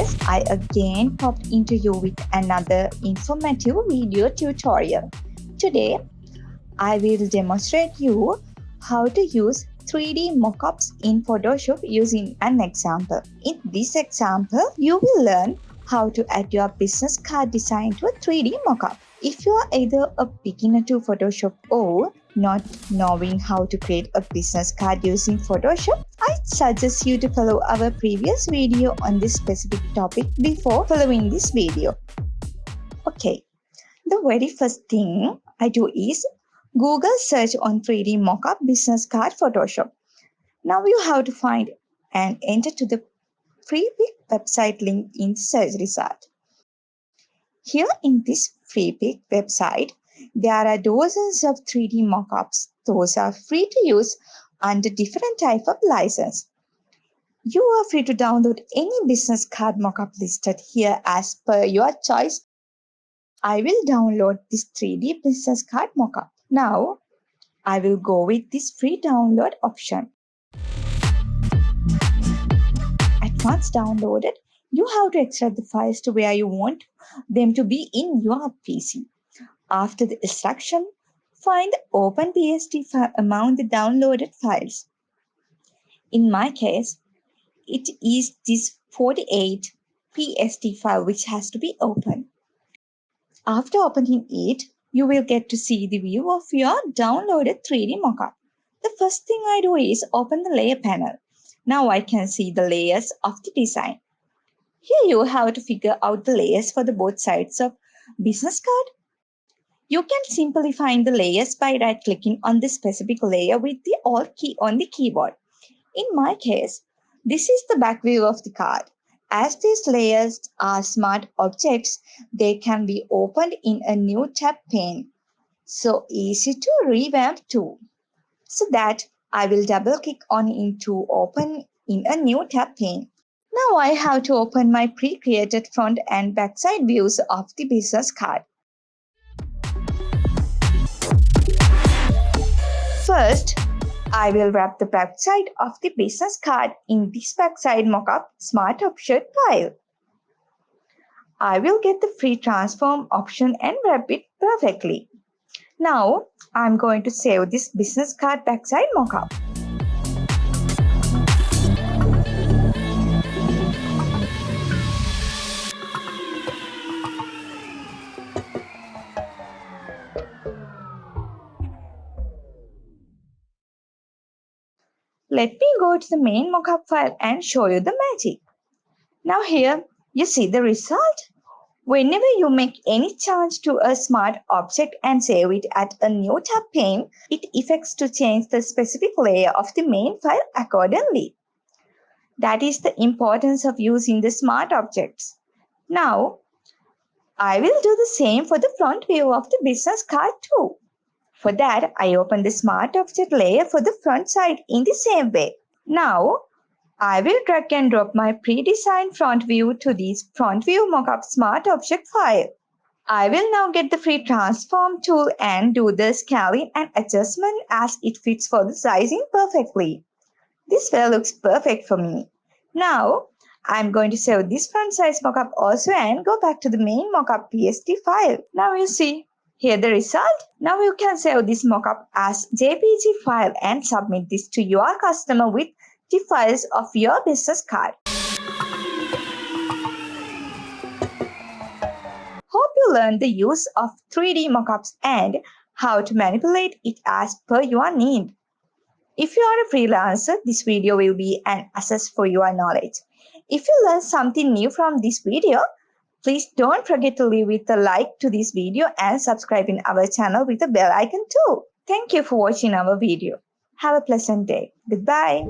guys, I again popped into you with another informative video tutorial. Today, I will demonstrate you how to use 3D mockups in Photoshop using an example. In this example, you will learn how to add your business card design to a 3D mockup. If you are either a beginner to Photoshop or not knowing how to create a business card using Photoshop, I suggest you to follow our previous video on this specific topic before following this video. Okay, the very first thing I do is Google search on 3D mockup business card Photoshop. Now you have to find and enter to the Freepik website link in the search result. Here in this Freepik website, there are dozens of 3D mockups. Those are free to use under different type of license. You are free to download any business card mockup listed here as per your choice. I will download this 3D business card mockup. Now, I will go with this free download option. At once downloaded, you have to extract the files to where you want them to be in your PC. After the extraction, find the Open PSD file among the downloaded files. In my case, it is this 48 PSD file which has to be opened. After opening it, you will get to see the view of your downloaded 3D mockup. The first thing I do is open the layer panel. Now I can see the layers of the design. Here you have to figure out the layers for the both sides of business card. You can simply find the layers by right-clicking on the specific layer with the Alt key on the keyboard. In my case, this is the back view of the card. As these layers are smart objects, they can be opened in a new tab pane. So easy to revamp too. So that I will double-click on it to open in a new tab pane. Now I have to open my pre-created front and backside views of the business card. First, I will wrap the backside of the business card in this backside mockup Smart Object file. I will get the free transform option and wrap it perfectly. Now, I'm going to save this business card backside mockup. Let me go to the main mockup file and show you the magic. Now here, you see the result. Whenever you make any change to a smart object and save it at a new tab pane, it effects to change the specific layer of the main file accordingly. That is the importance of using the smart objects. Now, I will do the same for the front view of the business card too. For that, I open the Smart Object layer for the front side in the same way. Now, I will drag and drop my pre-designed front view to this Front View Mockup Smart Object file. I will now get the free Transform tool and do the scaling and adjustment as it fits for the sizing perfectly. This file looks perfect for me. Now, I'm going to save this front size mockup also and go back to the main mockup PSD file. Now you see. Here the result. Now you can save this mockup as JPG file and submit this to your customer with the files of your business card. Hope you learned the use of 3D mockups and how to manipulate it as per your need. If you are a freelancer, this video will be an asset for your knowledge. If you learned something new from this video, please don't forget to leave with a like to this video and subscribe in our channel with a bell icon too. Thank you for watching our video. Have a pleasant day. Goodbye.